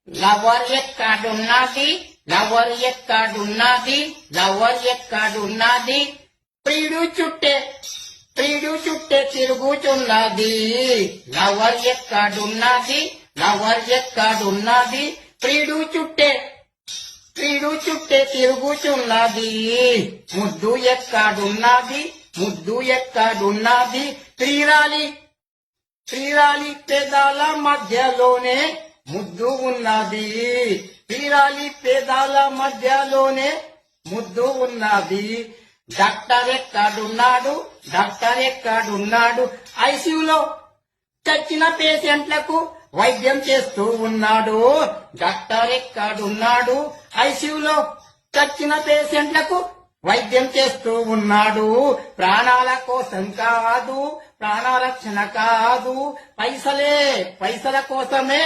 Lover ఎక్కడున్నది, lover ఎక్కడున్నది, lover ఎక్కడున్నది, ప్రియుడు చుట్టే తిరుగుచున్నది. లవర్ ఎక్కడున్నది, లవర్ ఎక్కడున్నది, ప్రియుడు చుట్టే తిరుగుచున్నది. ముద్దు ఎక్కడున్నది, ముద్దు ఎక్కడున్నది, ప్రియురాలి పెదాల మధ్యలోనే ముద్దు ఉన్నది. ప్రియురాలి పెదాల మధ్యలోనే ముద్దు ఉన్నది. డాక్టర్ ఎక్కడున్నాడు, ఐసీయూలో చచ్చిన పేషెంట్లకు వైద్యం చేస్తూ ఉన్నాడు. డాక్టర్ ఎక్కడున్నాడు, ఐసీయూలో చచ్చిన పేషెంట్లకు వైద్యం చేస్తూ ఉన్నాడు. ప్రాణాల కోసం కాదు, ప్రాణరక్షణ కాదు, పైసల కోసమే